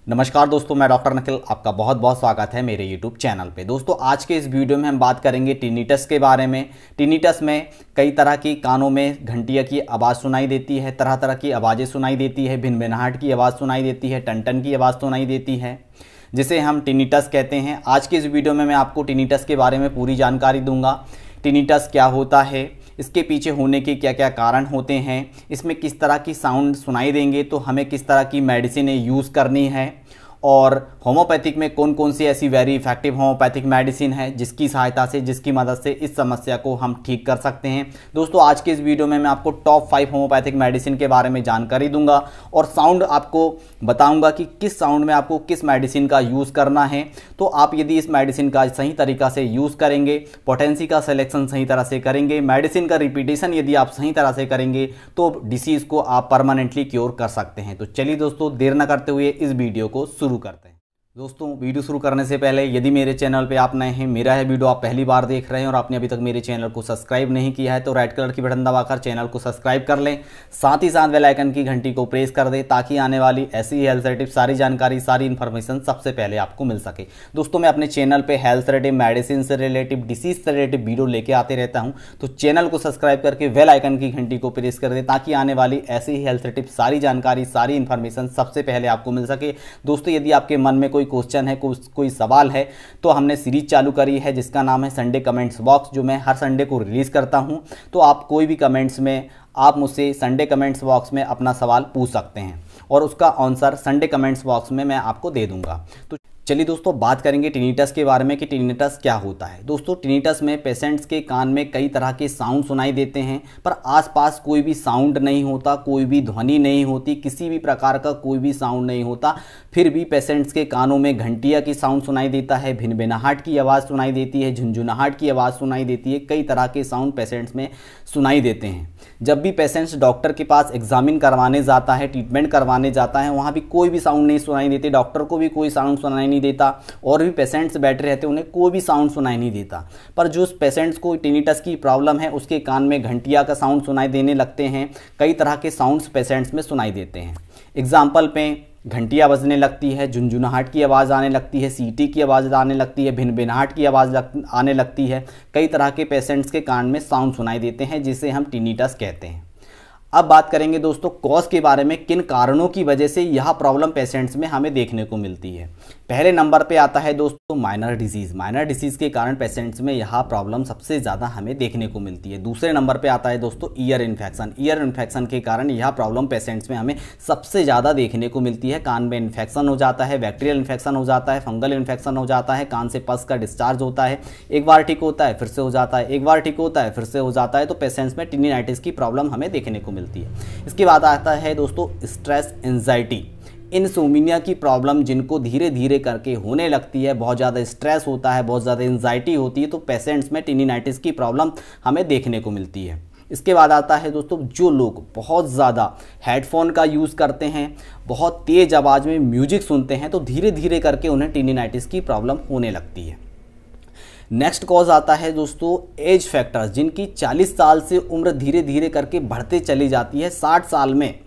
नमस्कार दोस्तों, मैं डॉक्टर निखिल, आपका बहुत बहुत स्वागत है मेरे यूट्यूब चैनल पे। दोस्तों आज के इस वीडियो में हम बात करेंगे टिनिटस के बारे में। टिनिटस में कई तरह की कानों में घंटिया की आवाज़ सुनाई देती है, तरह तरह की आवाज़ें सुनाई देती है, भिनभिनाहट की आवाज़ सुनाई देती है, टन टन की आवाज़ सुनाई देती है, जिसे हम टिनिटस कहते हैं। आज के इस वीडियो में मैं आपको टिनिटस के बारे में पूरी जानकारी दूंगा। टिनिटस क्या होता है, इसके पीछे होने के क्या क्या कारण होते हैं, इसमें किस तरह की साउंड सुनाई देंगे तो हमें किस तरह की मेडिसिन यूज़ करनी है, और होम्योपैथिक में कौन कौन सी ऐसी वेरी इफेक्टिव होम्योपैथिक मेडिसिन है जिसकी सहायता से, जिसकी मदद से इस समस्या को हम ठीक कर सकते हैं। दोस्तों आज के इस वीडियो में मैं आपको टॉप 5 होम्योपैथिक मेडिसिन के बारे में जानकारी दूंगा और साउंड आपको बताऊंगा कि किस साउंड में आपको किस मेडिसिन का यूज़ करना है। तो आप यदि इस मेडिसिन का सही तरीक़ा से यूज़ करेंगे, पोटेंसी का सिलेक्शन सही तरह से करेंगे, मेडिसिन का रिपीटेशन यदि आप सही तरह से करेंगे तो डिसीज़ को आप परमानेंटली क्योर कर सकते हैं। तो चलिए दोस्तों, देर न करते हुए इस वीडियो को शुरू करते हैं। दोस्तों वीडियो शुरू करने से पहले यदि मेरे चैनल पे आप नए हैं, मेरा है वीडियो आप पहली बार देख रहे हैं और आपने अभी तक मेरे चैनल को सब्सक्राइब नहीं किया है तो रेड कलर की बटन दबाकर चैनल को सब्सक्राइब कर लें, साथ ही साथ बेल आइकन की घंटी को प्रेस कर दें ताकि आने वाली ऐसी हेल्थ रिलेटेड सारी जानकारी, सारी इन्फॉर्मेशन सबसे पहले आपको मिल सके। दोस्तों मैं अपने चैनल पर हेल्थ रिलेटेड, मेडिसिन से रिलेटिव, डिसीज से रिलेटिव वीडियो लेके आते रहता हूँ, तो चैनल को सब्सक्राइब करके बेल आइकन की घंटी को प्रेस कर दें ताकि आने वाली ऐसी ही हेल्थ रिलेटिव सारी जानकारी, सारी इन्फॉर्मेशन सबसे पहले आपको मिल सके। दोस्तों यदि आपके मन में कोई क्वेश्चन है, कोई सवाल है, तो हमने सीरीज चालू करी है जिसका नाम है संडे कमेंट्स बॉक्स, जो मैं हर संडे को रिलीज करता हूं। तो आप कोई भी कमेंट्स में आप मुझसे संडे कमेंट्स बॉक्स में अपना सवाल पूछ सकते हैं और उसका आंसर संडे कमेंट्स बॉक्स में मैं आपको दे दूंगा। तो चलिए दोस्तों बात करेंगे टिनिटस के बारे में कि टिनिटस क्या होता है। दोस्तों टिनिटस में पेशेंट्स के कान में कई तरह के साउंड सुनाई देते हैं पर आसपास कोई भी साउंड नहीं होता, कोई भी ध्वनि नहीं होती, किसी भी प्रकार का कोई भी साउंड नहीं होता, फिर भी पेशेंट्स के कानों में घंटिया की साउंड सुनाई देता है, भिनभिनाहट की आवाज़ सुनाई देती है, झुनझुनाहट की आवाज़ सुनाई देती है, कई तरह के साउंड पेशेंट्स में सुनाई देते हैं। जब भी पेशेंट्स डॉक्टर के पास एग्जामिन करवाने जाता है, ट्रीटमेंट करवाने जाता है, वहाँ भी कोई भी साउंड नहीं सुनाई देती, डॉक्टर को भी कोई साउंड सुनाई नहीं देता और भी पेशेंट्स बैठे रहते हैं, उन्हें कोई भी साउंड सुनाई नहीं देता। पर जो पेशेंट्स को टिनिटस की प्रॉब्लम है उसके कान में घंटिया का साउंड सुनाई देने लगते हैं, कई तरह के साउंड्स पेशेंट्स में सुनाई देते हैं। एग्जाम्पल पे घंटिया बजने लगती है, झुनझुनाहट की आवाज़ आने लगती है, सीटी की आवाज़ आने लगती है, भिनभिनाहट की आवाज़ आने लगती है, कई तरह के पेशेंट्स के कान में साउंड सुनाई देते हैं जिसे हम टिनिटस कहते हैं। अब बात करेंगे दोस्तों कॉज के बारे में, किन कारणों की वजह से यह प्रॉब्लम पेशेंट्स में हमें देखने को मिलती है। पहले नंबर पे आता है दोस्तों माइनर डिजीज़। माइनर डिजीज़ के कारण पेशेंट्स में यह प्रॉब्लम सबसे ज़्यादा हमें देखने को मिलती है। दूसरे नंबर पे आता है दोस्तों ईयर इन्फेक्शन। ईयर इन्फेक्शन के कारण यह प्रॉब्लम पेशेंट्स में हमें सबसे ज़्यादा देखने को मिलती है। कान में इन्फेक्शन हो जाता है, बैक्टीरियल इन्फेक्शन हो जाता है, फंगल इन्फेक्शन हो जाता है, कान से पस का डिस्चार्ज होता है, एक बार ठीक होता है फिर से हो जाता है, एक बार ठीक होता है फिर से हो जाता है, तो पेशेंट्स में टिनिटाइटिस की प्रॉब्लम हमें देखने को मिलती है। इसके बाद आता है दोस्तों स्ट्रेस, एंजाइटी, इनसोमिनिया की प्रॉब्लम जिनको धीरे धीरे करके होने लगती है, बहुत ज़्यादा स्ट्रेस होता है, बहुत ज़्यादा एंजाइटी होती है, तो पेशेंट्स में टिनिटाइटिस की प्रॉब्लम हमें देखने को मिलती है। इसके बाद आता है दोस्तों जो लोग बहुत ज़्यादा हेडफोन का यूज़ करते हैं, बहुत तेज़ आवाज़ में म्यूजिक सुनते हैं, तो धीरे धीरे करके उन्हें टिनिटाइटिस की प्रॉब्लम होने लगती है। नेक्स्ट कॉज आता है दोस्तों एज फैक्टर्स, जिनकी 40 साल से उम्र धीरे धीरे करके बढ़ते चली जाती है, 60 साल में,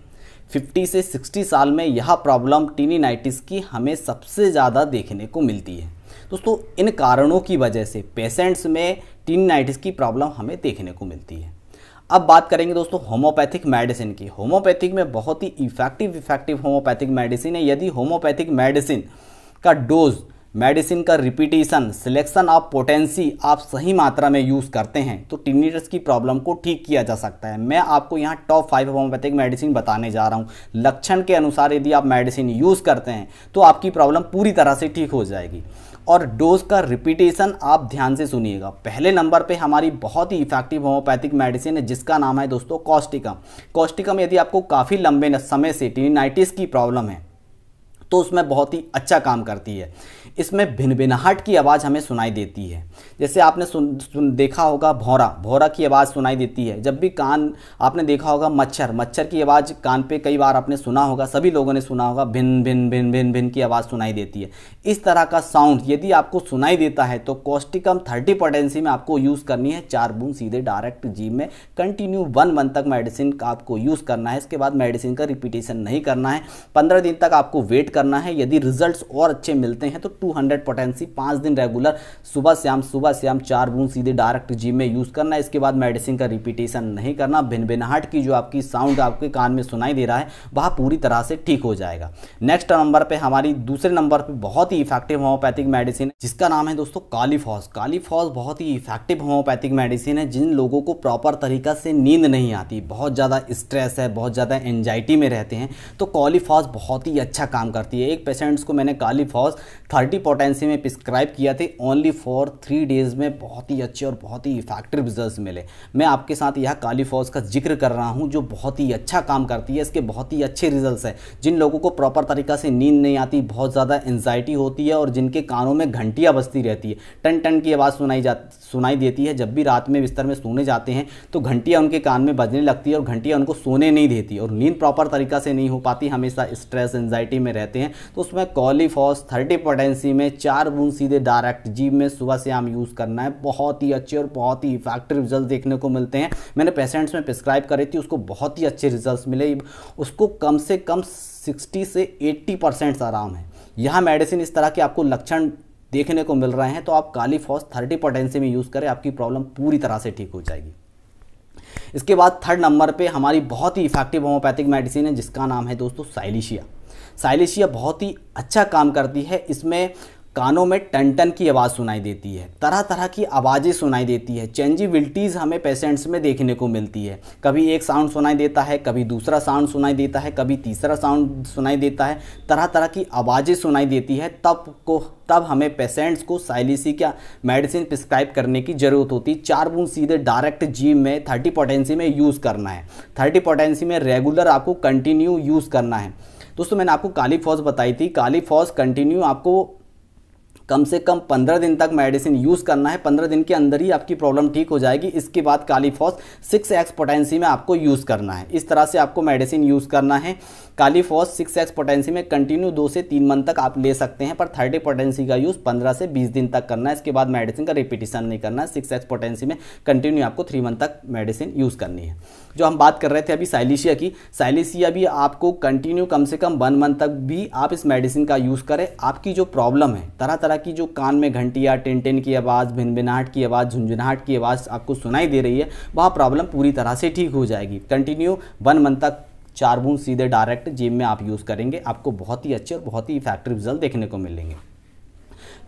50 से 60 साल में यह प्रॉब्लम टिनिटाइटिस की हमें सबसे ज़्यादा देखने को मिलती है। दोस्तों इन कारणों की वजह से पेशेंट्स में टिनिटाइटिस की प्रॉब्लम हमें देखने को मिलती है। अब बात करेंगे दोस्तों होम्योपैथिक मेडिसिन की। होम्योपैथिक में बहुत ही इफेक्टिव होम्योपैथिक मेडिसिन है। यदि होम्योपैथिक मेडिसिन का डोज, मेडिसिन का रिपीटेशन, सिलेक्शन ऑफ पोटेंसी आप सही मात्रा में यूज़ करते हैं तो टिनिटस की प्रॉब्लम को ठीक किया जा सकता है। मैं आपको यहाँ टॉप 5 होम्योपैथिक मेडिसिन बताने जा रहा हूँ। लक्षण के अनुसार यदि आप मेडिसिन यूज़ करते हैं तो आपकी प्रॉब्लम पूरी तरह से ठीक हो जाएगी। और डोज का रिपीटेशन आप ध्यान से सुनिएगा। पहले नंबर पे हमारी बहुत ही इफेक्टिव होम्योपैथिक मेडिसिन है जिसका नाम है दोस्तों कॉस्टिकम। कॉस्टिकम यदि आपको काफ़ी लंबे समय से टिनिटाइटिस की प्रॉब्लम है तो उसमें बहुत ही अच्छा काम करती है। इसमें भिनभिनाहट की आवाज़ हमें सुनाई देती है। जैसे आपने देखा होगा भौरा की आवाज़ सुनाई देती है। जब भी कान आपने देखा होगा मच्छर की आवाज़ कान पे कई बार आपने सुना होगा, सभी लोगों ने सुना होगा, भिन भिन भिन भिन भिन की आवाज़ सुनाई देती है। इस तरह का साउंड यदि आपको सुनाई देता है तो कॉस्टिकम 30 पोटेंसी में आपको यूज़ करनी है 4 बूंद सीधे डायरेक्ट जीभ में। कंटिन्यू 1 मंथ तक मेडिसिन का आपको यूज़ करना है। इसके बाद मेडिसिन का रिपीटेशन नहीं करना है। 15 दिन तक आपको वेट करना है। यदि रिजल्ट्स और अच्छे मिलते हैं तो 200 पोटेंसी 5 दिन रेगुलर सुबह शाम 4 बूंद सीधे डायरेक्ट जीभ में यूज़ करना है। इसके बाद मेडिसिन का रिपीटेशन नहीं करना। भिनभिनाहट की जो आपकी साउंड आपके कान में सुनाई दे रहा है वह पूरी तरह से ठीक हो जाएगा। नेक्स्ट नंबर पे हमारी दूसरे नंबर पे बहुत ही इफेक्टिव होम्योपैथिक मेडिसिन जिसका नाम है दोस्तों कालीफॉस। कालीफॉस बहुत ही इफेक्टिव होम्योपैथिक मेडिसिन है। जिन लोगों को प्रॉपर तरीका से नींद नहीं आती, बहुत ज़्यादा स्ट्रेस है, बहुत ज़्यादा एंजाइटी में रहते हैं, तो कालीफॉस बहुत ही अच्छा काम करती है। एक पेशेंट्स को मैंने कालीफॉस 30 पोटेंसी में प्रिस्क्राइब किया थे ओनली फॉर 3 डेज़ में बहुत ही अच्छे और बहुत ही इफेक्टिव रिजल्ट्स मिले। मैं आपके साथ यह कालीफॉस का जिक्र कर रहा हूं जो बहुत ही अच्छा काम करती है। इसके बहुत ही अच्छे रिजल्ट्स हैं। जिन लोगों को प्रॉपर तरीका से नींद नहीं आती, बहुत ज़्यादा एंजाइटी होती है और जिनके कानों में घंटियाँ बजती रहती है, टन टन की आवाज़ सुनाई देती है, जब भी रात में बिस्तर में सोने जाते हैं तो घंटियाँ उनके कान में बजने लगती है और घंटियाँ उनको सोने नहीं देती और नींद प्रॉपर तरीका से नहीं हो पाती, हमेशा स्ट्रेस एंजाइटी में रहते हैं, तो उसमें कालीफॉस 30 पोटेंसी में 4 बूंद सीधे डायरेक्ट जीभ में सुबह शाम यूज़ करना है। बहुत ही अच्छे और बहुत ही इफेक्टिव रिजल्ट देखने को मिलते हैं। मैंने पेशेंट्स में प्रिस्क्राइब करी थी, उसको बहुत ही अच्छे रिजल्ट्स मिले। उसको कम से कम 60 से 80% आराम है। यह मेडिसिन इस तरह के आपको लक्षण देखने को मिल रहे हैं तो आप कालीफॉस 30 पोटेंसी में यूज़ करें, आपकी प्रॉब्लम पूरी तरह से ठीक हो जाएगी। इसके बाद 3rd नंबर पे हमारी बहुत ही इफेक्टिव होम्योपैथिक मेडिसिन है जिसका नाम है दोस्तों साइलेशिया। साइलेशिया बहुत ही अच्छा काम करती है। इसमें कानों में टन टन की आवाज़ सुनाई देती है, तरह तरह की आवाज़ें सुनाई देती है, चेंजिबिलिटीज़ हमें पेशेंट्स में देखने को मिलती है। कभी एक साउंड सुनाई देता है, कभी दूसरा साउंड सुनाई देता है, कभी तीसरा साउंड सुनाई देता है, तरह तरह की आवाज़ें सुनाई देती है। तब हमें पेशेंट्स को साइलेशिया मेडिसिन प्रिस्क्राइब करने की ज़रूरत होती है। 4 बूंद सीधे डायरेक्ट जीभ में 30 पोटेंसी में यूज़ करना है। 30 पोटेंसी में रेगुलर आपको कंटिन्यू यूज़ करना है। दोस्तों मैंने आपको कालीफॉस बताई थी, कालीफॉस कंटिन्यू आपको कम से कम 15 दिन तक मेडिसिन यूज़ करना है। 15 दिन के अंदर ही आपकी प्रॉब्लम ठीक हो जाएगी। इसके बाद कालीफॉस 6x पोटेंसी में आपको यूज़ करना है। इस तरह से आपको मेडिसिन यूज़ करना है। कालीफॉस 6x पोटेंसी में कंटिन्यू 2 से 3 मंथ तक आप ले सकते हैं, पर 30 पोटेंसी का यूज़ 15 से 20 दिन तक करना है। इसके बाद मेडिसिन का रिपीटिशन नहीं करना है। 6x पोटेंसी में कंटिन्यू आपको 3 मंथ तक मेडिसिन यूज़ करनी है। जो हम बात कर रहे थे अभी साइलेशिया की, साइलेशिया भी आपको कंटिन्यू कम से कम 1 मंथ तक भी आप इस मेडिसिन का यूज़ करें। आपकी जो प्रॉब्लम है, तरह तरह की जो कान में घंटिया, टिन टिन की आवाज़, भिनभिनाहट की आवाज़, झुंझुनाहट की आवाज़ आपको सुनाई दे रही है, वह प्रॉब्लम पूरी तरह से ठीक हो जाएगी। कंटिन्यू 1 मंथ तक 4 बूंद सीधे डायरेक्ट जीभ में आप यूज़ करेंगे, आपको बहुत ही अच्छे और बहुत ही इफेक्टिव रिजल्ट देखने को मिलेंगे।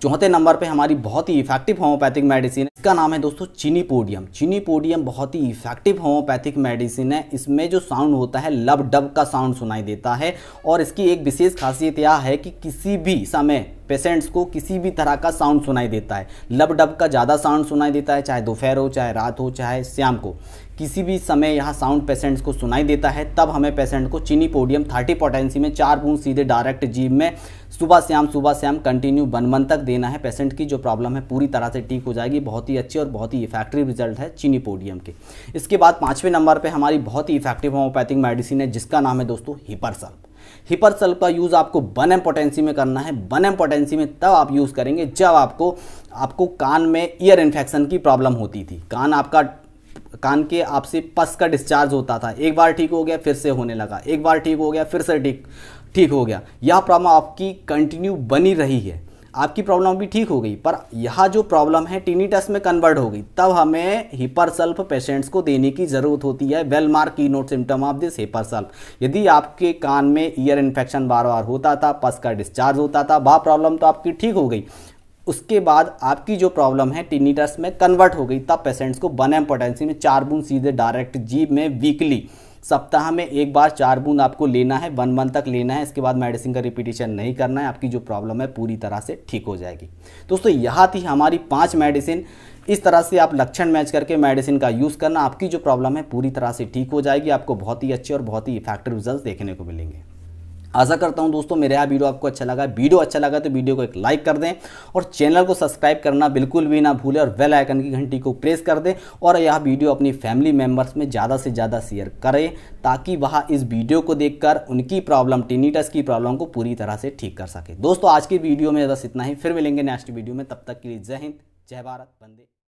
4थे नंबर पे हमारी बहुत ही इफेक्टिव होम्योपैथिक मेडिसिन है, इसका नाम है दोस्तों चिनीपोडियम। चिनीपोडियम बहुत ही इफेक्टिव होम्योपैथिक मेडिसिन है। इसमें जो साउंड होता है लब डब का साउंड सुनाई देता है और इसकी एक विशेष खासियत यह है कि किसी भी समय पेशेंट्स को किसी भी तरह का साउंड सुनाई देता है। लब डब का ज़्यादा साउंड सुनाई देता है, चाहे दोपहर हो, चाहे रात हो, चाहे शाम को, किसी भी समय यह साउंड पेशेंट्स को सुनाई देता है। तब हमें पेशेंट को चिनीपोडियम 30 पोटेंसी में 4 बूंद सीधे डायरेक्ट जीभ में सुबह शाम कंटिन्यू 1 मंथ तक देना है। पेशेंट की जो प्रॉब्लम है पूरी तरह से ठीक हो जाएगी। बहुत ही अच्छे और बहुत ही इफेक्टिव रिजल्ट है चिनीपोडियम के। इसके बाद 5वें नंबर पे हमारी बहुत ही इफेक्टिव होम्योपैथिक मेडिसिन है जिसका नाम है दोस्तों हिपरसल्फ। हिपरसल्फ का यूज़ आपको 1 m पोटेंसी में करना है। 1 m पोटेंसी में तब आप यूज़ करेंगे जब आपको कान में ईयर इन्फेक्शन की प्रॉब्लम होती थी। कान के आपसे पस का डिस्चार्ज होता था, एक बार ठीक हो गया फिर से होने लगा, एक बार ठीक हो गया फिर से ठीक हो गया। यह प्रॉब्लम आपकी कंटिन्यू बनी रही है। आपकी प्रॉब्लम भी ठीक हो गई, पर यह जो प्रॉब्लम है टिनिटस में कन्वर्ट हो गई, तब हमें हिपरसल्फ पेशेंट्स को देने की ज़रूरत होती है। वेल मार्क की नोट सिम्टम ऑफ दिस हिपरसल्फ। यदि आपके कान में ईयर इन्फेक्शन बार बार होता था, पस का डिस्चार्ज होता था, वह प्रॉब्लम तो आपकी ठीक हो गई, उसके बाद आपकी जो प्रॉब्लम है टिनिटस में कन्वर्ट हो गई, तब पेशेंट्स को 1 m पोटेंसी में 4 बूंद सीधे डायरेक्ट जीभ में वीकली, सप्ताह में एक बार 4 बूंद आपको लेना है, 1 मंथ तक लेना है। इसके बाद मेडिसिन का रिपीटिशन नहीं करना है। आपकी जो प्रॉब्लम है पूरी तरह से ठीक हो जाएगी। दोस्तों यह थी हमारी 5 मेडिसिन। इस तरह से आप लक्षण मैच करके मेडिसिन का यूज़ करना, आपकी जो प्रॉब्लम है पूरी तरह से ठीक हो जाएगी। आपको बहुत ही अच्छे और बहुत ही इफेक्टिव रिजल्ट देखने को मिलेंगे। आशा करता हूं दोस्तों मेरा यह वीडियो आपको अच्छा लगा। वीडियो अच्छा लगा तो वीडियो को एक लाइक कर दें और चैनल को सब्सक्राइब करना बिल्कुल भी ना भूलें और बेल आइकन की घंटी को प्रेस कर दें और यह वीडियो अपनी फैमिली मेम्बर्स में ज़्यादा से ज़्यादा शेयर करें ताकि वह इस वीडियो को देखकर उनकी प्रॉब्लम टिनिटस की प्रॉब्लम को पूरी तरह से ठीक कर सके। दोस्तों आज की वीडियो में बस इतना ही, फिर मिलेंगे नेक्स्ट वीडियो में, तब तक के लिए जय हिंद, जय भारत, वंदे।